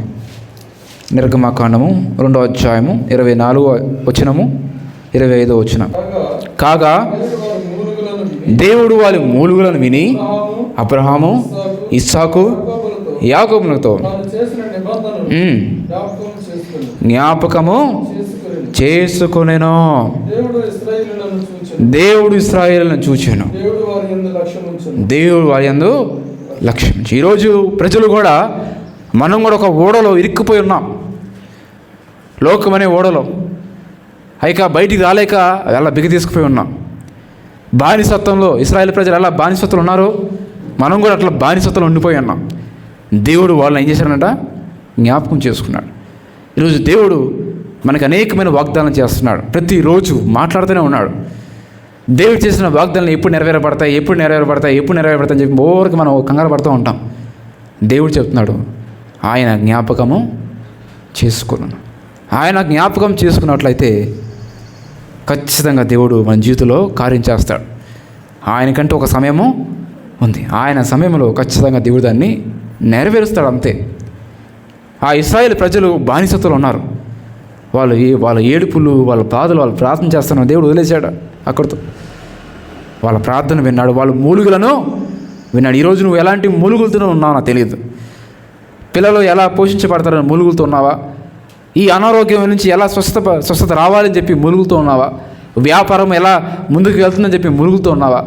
నిర్గమకాండము 2వ అధ్యాయము 24వ వచనము 25వ వచనం. కాగా దేవుడు వారి మూలుగులను విని అబ్రహాము, ఇస్సాకు, యాకోబులతో జ్ఞాపకము చేసుకొనెను. దేవుడు ఇశ్రాయేలును చూచెను, దేవుడు వారి యందు లక్ష్యం. ఈరోజు ప్రజలు కూడా, మనం కూడా ఒక ఓడలో ఇరుక్కుపోయి ఉన్నాం, లోకమనే ఓడలో. అయిక బయటికి రాలేక ఎలా బిగి తీసుకుపోయి ఉన్నాం. బానిసత్వంలో ఇశ్రాయేలు ప్రజలు ఎలా బానిసత్వం ఉన్నారో, మనం కూడా అట్లా బానిసత్వంలో ఉండిపోయి ఉన్నాం. దేవుడు వాళ్ళని ఏం చేశాడంట? జ్ఞాపకం చేసుకున్నాడు. ఈరోజు దేవుడు మనకు అనేకమైన వాగ్దానం చేస్తున్నాడు. ప్రతిరోజు మాట్లాడుతూనే ఉన్నాడు. దేవుడు చేసిన వాగ్దానాలు ఎప్పుడు నెరవేరబడతాయి అని చెప్పి ఓరికి మనం కంగారు పడుతూ ఉంటాం. దేవుడు చెప్తున్నాడు, ఆయన జ్ఞాపకము చేసుకున్నాను. ఆయన జ్ఞాపకం చేసుకున్నట్లయితే ఖచ్చితంగా దేవుడు మన జీవితంలో కార్యం చేస్తాడు. ఆయనకంటూ ఒక సమయము ఉంది. ఆయన సమయంలో ఖచ్చితంగా దేవుడు దాన్ని నెరవేరుస్తాడు, అంతే. ఆ ఇశ్రాయేలు ప్రజలు బానిసత్వంలో ఉన్నారు. వాళ్ళ ఏడుపులు, వాళ్ళ బాధలు, వాళ్ళు ప్రార్థన చేస్తున్నారు. దేవుడు వదిలేశాడు అక్కడితో. వాళ్ళ ప్రార్థన విన్నాడు, వాళ్ళ మూలుగులను విన్నాడు. ఈరోజు నువ్వు ఎలాంటి మూలుగులతో ఉన్నావో నాకు తెలియదు. పిల్లలు ఎలా పోషించబడతారని మూలుగులతో ఉన్నావా? ఈ అనారోగ్యం నుంచి ఎలా స్వస్థత రావాలని చెప్పి మూలుగులతో ఉన్నావా? వ్యాపారం ఎలా ముందుకు వెళ్తుందని చెప్పి మూలుగులతో ఉన్నావా?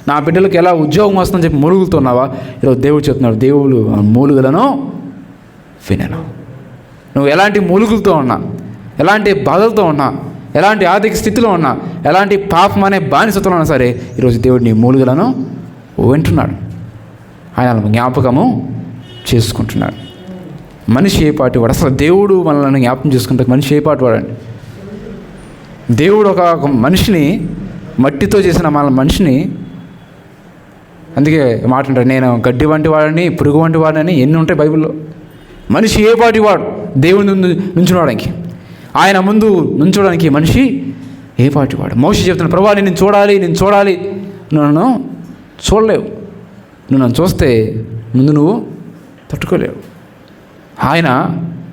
నా బిడ్డలకు ఎలా ఉద్యోగం వస్తుందని చెప్పి మూలుగులతో ఉన్నావా? ఈరోజు దేవుడు చెప్తున్నాడు, దేవుడు మూలుగులను వినను. నువ్వు ఎలాంటి మూలుగులతో ఉన్నా, ఎలాంటి బాధలతో ఉన్నా, ఎలాంటి ఆర్థిక స్థితిలో ఉన్నా, ఎలాంటి పాపం అనే బానిసత్వంలో ఉన్నా సరే, ఈరోజు దేవుడు నీ మూలుగులను వింటున్నాడు. ఆయన జ్ఞాపకము చేసుకుంటున్నాడు. మనిషి ఏ పాటి వాడు? అసలు దేవుడు మనల్ని జ్ఞాపకం చేసుకుంటే మనిషి ఏ పాటి వాడండి? దేవుడు ఒక మనిషిని, మట్టితో చేసిన మన మనిషిని, అందుకే మాట అంటారు, నేను గడ్డి వంటి వాడిని, పురుగు వంటి వాడిని, ఎన్ని ఉంటాయి బైబిల్లో. మనిషి ఏ పాటి వాడు? దేవుని ముందు నుంచుకోవడానికి, ఆయన ముందు నుంచోడానికి మనిషి ఏ పాటి వాడు? మోషే చెప్తున్నాడు, ప్రభువా నేను చూడాలి, నువ్వు నన్ను చూడలేవు, నువ్వు నన్ను చూస్తే ముందు నువ్వు తట్టుకోలేవు. ఆయన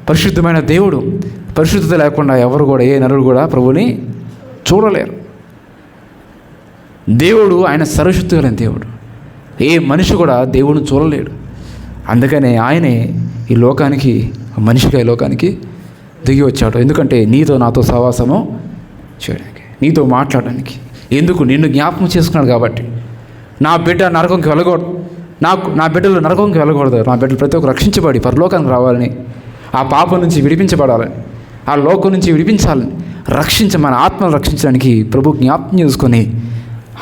పరిశుద్ధమైన దేవుడు. పరిశుద్ధత లేకుండా ఎవరు కూడా, ఏ నరుడు కూడా ప్రభుని చూడలేరు. దేవుడు ఆయన సర్వశక్తి కలిగిన దేవుడు. ఏ మనిషి కూడా దేవుడిని చూడలేడు. అందుకనే ఆయనే ఈ లోకానికి, మనిషిగా ఈ లోకానికి దిగి వచ్చాడు. ఎందుకంటే నీతో నాతో సహవాసము చేయడానికి, నీతో మాట్లాడడానికి. ఎందుకు? నిన్ను జ్ఞాపకం చేసుకున్నాడు కాబట్టి. నా బిడ్డ నరకంకి వెళ్ళకూడదు, నా బిడ్డలు నరకంకి వెళ్ళకూడదు, నా బిడ్డలు ప్రతి ఒక్కరు రక్షించబడి పరలోకానికి రావాలని, ఆ పాపం నుంచి విడిపించబడాలని, ఆ లోకం నుంచి విడిపించాలని, మన ఆత్మను రక్షించడానికి ప్రభు జ్ఞాపకం చేసుకొని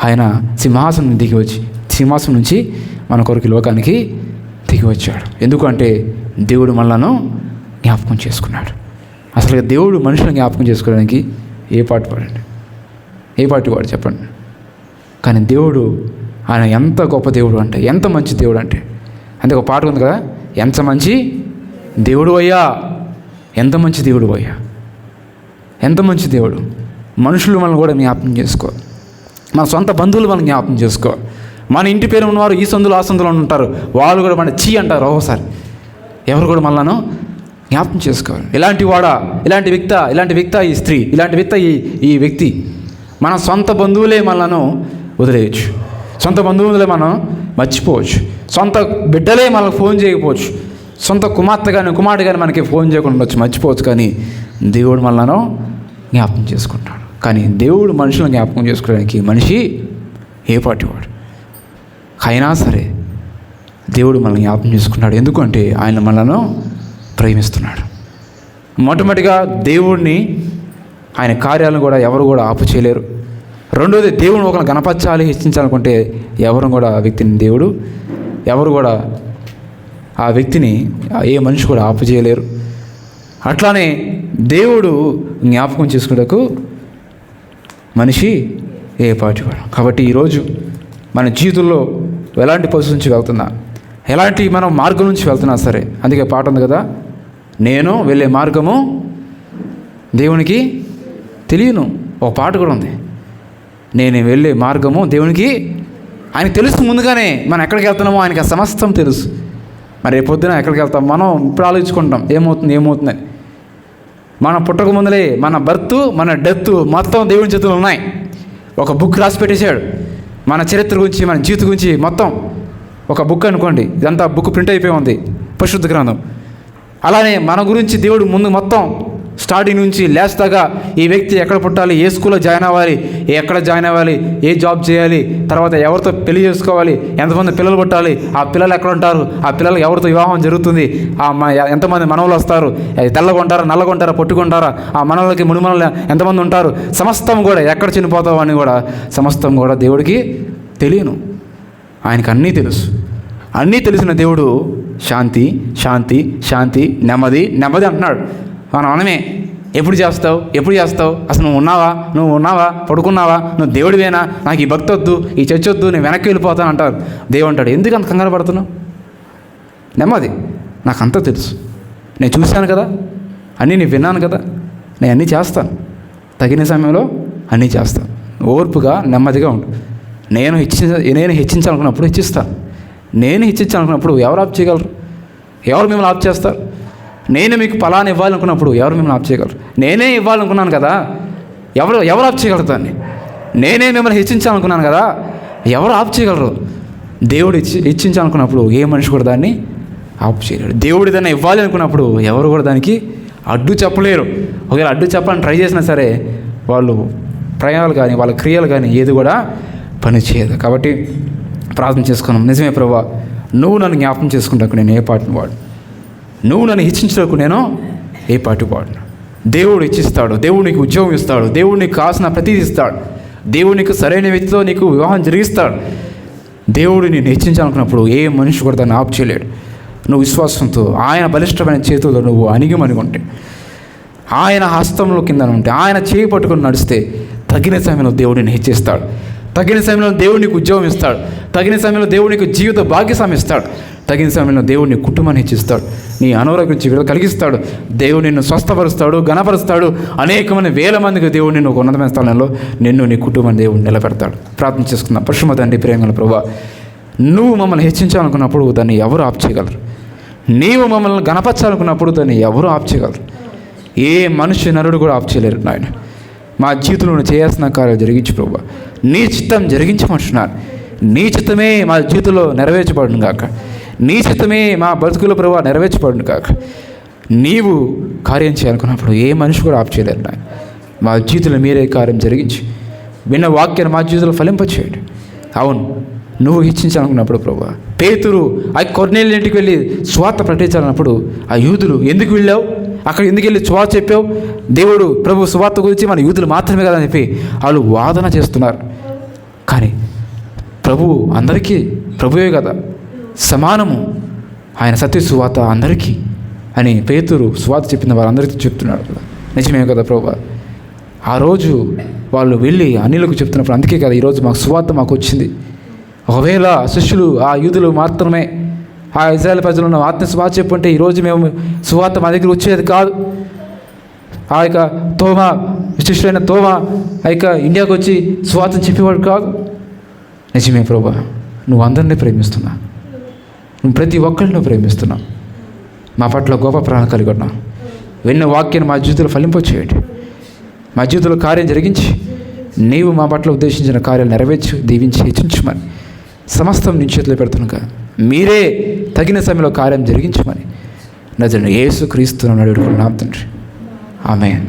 ఆయన సింహాసనం నుంచి మన కొరకు లోకానికి దిగి వచ్చాడు. ఎందుకంటే దేవుడు మనలను జ్ఞాపకం చేసుకున్నాడు. అసలు దేవుడు మనుషులను జ్ఞాపకం చేసుకోవడానికి ఏ పాటి వాడు చెప్పండి. కానీ దేవుడు, ఆయన ఎంత గొప్ప దేవుడు అంటే, ఎంత మంచి దేవుడు అంటే, అందుకే ఒక పాట ఉంది కదా, ఎంత మంచి దేవుడు అయ్యా, ఎంత మంచి దేవుడు అయ్యా, ఎంత మంచి దేవుడు. మనుషులు మనల్ని కూడా జ్ఞాపకం చేసుకో, మన సొంత బంధువులు మనం జ్ఞాపకం చేసుకో. మన ఇంటి పేరు ఉన్నవారు ఈ సందులో ఆ సందులో ఉంటారు, వాళ్ళు కూడా మన చీ అంటారు ఒకసారి. ఎవరు కూడా మనలను జ్ఞాపకం చేసుకోవాలి. ఇలాంటి వ్యక్తి ఈ స్త్రీ, ఇలాంటి వ్యక్తి ఈ వ్యక్తి. మన సొంత బంధువులే మనలను వదిలేయచ్చు, సొంత బంధువులే మనం మర్చిపోవచ్చు, సొంత బిడ్డలే మనకు ఫోన్ చేయకపోవచ్చు, సొంత కుమార్తె కానీ మనకి ఫోన్ చేయకుండా ఉండొచ్చు, మర్చిపోవచ్చు. కానీ దేవుడు మనలను జ్ఞాపకం చేసుకుంటాడు. కానీ దేవుడు మనుషులను జ్ఞాపకం చేసుకోవడానికి మనిషి ఏ పాటి వాడు అయినా సరే దేవుడు మనల్ని జ్ఞాపకం చేసుకున్నాడు. ఎందుకంటే ఆయన మనలను ప్రేమిస్తున్నాడు. మొట్టమొదటిగా దేవుడిని, ఆయన కార్యాలను కూడా ఎవరు కూడా ఆపు చేయలేరు. రెండోది, దేవుని ఒకరిని గణపరచాలి, హెచ్చించాలనుకుంటే ఎవరు కూడా ఆ వ్యక్తిని, ఎవరు కూడా ఆ వ్యక్తిని, ఏ మనిషి కూడా ఆపు చేయలేరు. అట్లానే దేవుడు జ్ఞాపకం చేసుకునేందుకు మనిషి ఏ పాటివాడు. కాబట్టి ఈరోజు మన జీవితంలో ఎలాంటి పరిస్థితి నుంచి వెళ్తున్నా, ఎలాంటి మనం మార్గం నుంచి వెళ్తున్నా సరే, అందుకే పాట ఉంది కదా, నేను వెళ్ళే మార్గము దేవునికి తెలియను. ఒక పాట కూడా ఉంది, నేను వెళ్ళే మార్గము దేవునికి, ఆయనకు తెలుసు ముందుగానే మనం ఎక్కడికి వెళ్తున్నామో ఆయనకి సమస్తం తెలుసు. మరి రేపు పొద్దున ఎక్కడికి వెళ్తాం మనం ఇప్పుడు ఆలోచించుకుంటాం, ఏమవుతుందని. మన పుట్టక ముందులే మన బర్త్, మన డెత్ మొత్తం దేవుని చేతులు ఉన్నాయి. ఒక బుక్ రాసి పెట్టేశాడు మన చరిత్ర గురించి, మన జీవితం గురించి మొత్తం. ఒక బుక్ అనుకోండి, ఇదంతా బుక్ ప్రింట్ అయిపోయి ఉంది, పరిశుద్ధ గ్రంథం. అలానే మన గురించి దేవుడు ముందు మొత్తం స్టార్టింగ్ నుంచి లేస్తాగా ఈ వ్యక్తి ఎక్కడ పుట్టాలి, ఏ స్కూల్లో జాయిన్ అవ్వాలి, ఎక్కడ జాయిన్ అవ్వాలి, ఏ జాబ్ చేయాలి, తర్వాత ఎవరితో పెళ్లి చేసుకోవాలి, ఎంతమంది పిల్లలు పుట్టాలి, ఆ పిల్లలు ఎక్కడ ఉంటారు, ఆ పిల్లలకు ఎవరితో వివాహం జరుగుతుంది, ఎంతమంది మనవలు వస్తారు, తెల్లగా ఉంటారా, నల్లగా ఉంటారా, పొట్టుకుంటారా, ఆ మనవలకి మునిమనలు ఎంతమంది ఉంటారు, సమస్తం కూడా ఎక్కడ చనిపోతావు అని కూడా సమస్తం కూడా దేవుడికి తెలియను. ఆయనకు అన్నీ తెలుసు. అన్నీ తెలిసిన దేవుడు శాంతి శాంతి శాంతి, నెమ్మది నెమ్మది అంటున్నాడు. మనం అనమే, ఎప్పుడు చేస్తావు, అసలు నువ్వు ఉన్నావా, పడుకున్నావా, నువ్వు దేవుడివేనా, నాకు ఈ భక్తి వద్దు, ఈ చర్చ వద్దు, నేను వెనక్కి వెళ్ళిపోతాను అంటారు. దేవుడు అంటాడు, ఎందుకు అంత కంగారు పడుతున్నావు? నెమ్మది, నాకు అంతా తెలుసు, నేను చూశాను కదా, అన్నీ నేను విన్నాను కదా, నేను అన్నీ చేస్తాను, తగిన సమయంలో అన్నీ చేస్తాను. ఓర్పుగా నెమ్మదిగా ఉండు. నేను హెచ్చించాలనుకున్నప్పుడు హెచ్చిస్తాను. నేను హెచ్చించాలనుకున్నప్పుడు ఎవరు ఆప్ చేయగలరు? ఎవరు మిమ్మల్ని ఆప్ చేస్తారు? నేనే మీకు ఫలాన్ని ఇవ్వాలనుకున్నప్పుడు ఎవరు మిమ్మల్ని ఆప్ చేయగలరు? నేనే ఇవ్వాలనుకున్నాను కదా, ఎవరు ఆప్ చేయగలరు దాన్ని? నేనే మిమ్మల్ని హెచ్చించాలనుకున్నాను కదా, ఎవరు ఆప్ చేయగలరు? దేవుడు హెచ్చించాలనుకున్నప్పుడు ఏ మనిషి కూడా దాన్ని ఆప్ చేయలేడు. దేవుడు దాన్ని ఇవ్వాలి అనుకున్నప్పుడు ఎవరు కూడా దానికి అడ్డు చెప్పలేరు. ఒకవేళ అడ్డు చెప్పాలని ట్రై చేసినా సరే వాళ్ళు ప్రయాణాలు కానీ వాళ్ళ క్రియలు కానీ ఏది కూడా పని చేయదు. కాబట్టి ప్రార్థన చేసుకున్నాం. నిజమే ప్రభువా, నువ్వు నన్ను జ్ఞాపకం చేసుకుంటాకు నేను ఏ పాటిని వాడు, నువ్వు నన్ను హెచ్చించడానికి నేను ఏ పాటి వాడు. దేవుడు హెచ్చిస్తాడు, దేవుడు నీకు ఉద్యోగం ఇస్తాడు, దేవుడు నీకు కావాల్సిన ప్రతిదీ ఇస్తాడు, దేవుడు నీకు సరైన వ్యక్తితో నీకు వివాహం జరిగిస్తాడు. దేవుడు నేను హెచ్చించాలనుకున్నప్పుడు ఏ మనిషి కూడా దాన్ని ఆప్ చేయలేడు. నువ్వు విశ్వాసంతో ఆయన బలిష్టమైన చేతుల్లో నువ్వు అణిగిమణిగుంటే, ఆయన హస్తంలో కింద ఉంటే, ఆయన చేయి పట్టుకుని నడిస్తే తగిన సమయంలో దేవుడిని హెచ్చిస్తాడు. తగిన సమయంలో దేవుడు నీకు ఉద్యోగం ఇస్తాడు. తగిన సమయంలో దేవుడు నీకు జీవిత భాగ్యస్వామ్యం ఇస్తాడు. తగిన సమయంలో దేవుడు నీ కుటుంబాన్ని హెచ్చిస్తాడు. నీ అనారోగ్యం నుంచి విడుదల కలిగిస్తాడు. దేవుడు నిన్ను స్వస్థపరుస్తాడు, ఘనపరుస్తాడు. అనేకమంది వేల మందికి దేవుడు నిన్ను ఒక ఉన్నతమైన స్థలంలో నిన్ను నీ కుటుంబాన్ని దేవుడు నిలబెడతాడు. ప్రార్థన చేసుకుందాం. పరిశుద్ధ తండ్రి, ప్రేమగల ప్రభువా, నువ్వు మమ్మల్ని హెచ్చించాలనుకున్నప్పుడు దాన్ని ఎవరు ఆప్ చేయగలరు? నీవు మమ్మల్ని గణపరచాలనుకున్నప్పుడు దాన్ని ఎవరు ఆప్ చేయగలరు? ఏ మనిషి నరుడు కూడా ఆప్ చేయలేరు నాయన. మా జీవితంలో చేయాల్సిన కార్యాలు జరిగించు ప్రభువా. నీ చిత్తం జరిగించమంటున్నారు. నీ చిత్తమే మా జీవితంలో నెరవేర్చబడును గాక. నీ చిత్తమే మా బతుకుల ప్రభువా నెరవేర్చబడును గాక. నీవు కార్యం చేయాలనుకున్నప్పుడు ఏ మనిషి కూడా ఆప్ చేయలేరు నాయన. మా జీవితంలో మీరే కార్యం జరిగించి విన్న వాక్యాన్ని మా జీవితంలో ఫలింపచేయండి. అవును, నువ్వు హెచ్చించాలనుకున్నప్పుడు ప్రభువా, పేతురు ఆ కొర్నేలు ఇంటికి వెళ్ళి స్వార్థ ప్రకటించాలన్నప్పుడు ఆ యూదులు ఎందుకు వెళ్ళావు, అక్కడ ఎందుకు వెళ్ళి స్వార్థ చెప్పావు, దేవుడు ప్రభు స్వార్థ గురించి మన యూదులు మాత్రమే కదా అని చెప్పి వాళ్ళు వాదన చేస్తున్నారు. కానీ ప్రభువు అందరికీ ప్రభువే కదా, సమానము, ఆయన సత్య సువార్త అందరికీ అని పేతురు సువార్త చెప్పిన వారందరికీ చెప్తున్నాడు కదా. నిజమే కదా ప్రభువా. ఆ రోజు వాళ్ళు వెళ్ళి అన్యులకు చెప్తున్నప్పుడు అందుకే కదా ఈరోజు మాకు సువార్త మాకు వచ్చింది. ఒకవేళ శిష్యులు ఆ యూదులు మాత్రమే ఆ ఇజ్రాయేల్ ప్రజలు ఉన్న ఆత్మ సువార్త చెప్పుంటే ఈరోజు మేము సువార్త మా దగ్గర వచ్చేది కాదు. ఆ యొక్క తోమా శిష్యులైన తోమా ఆ యొక్క ఇండియాకు వచ్చి సువార్తను చెప్పేవాడు కాదు. నిజమే ప్రభువా, నువ్వు అందరినీ ప్రేమిస్తున్నావు, నువ్వు ప్రతి ఒక్కరిని ప్రేమిస్తున్నావు. మా పట్ల గొప్ప ప్రాణం కలిగి ఉన్నావు. విన్న వాక్యాన్ని మా జీవితంలో ఫలింపచేయండి. మా జీవితంలో కార్యం జరిగించి నీవు మా పట్ల ఉద్దేశించిన కార్యాలు నెరవేర్చి దీవించి హెచ్చించమని సమస్తం నీ చేతిలో పెడుతున్నాక మీరే తగిన సమయంలో కార్యం జరిగించమని నజరుడైన యేసు క్రీస్తును అడుగుతున్నాం తండ్రి. ఆమేన్.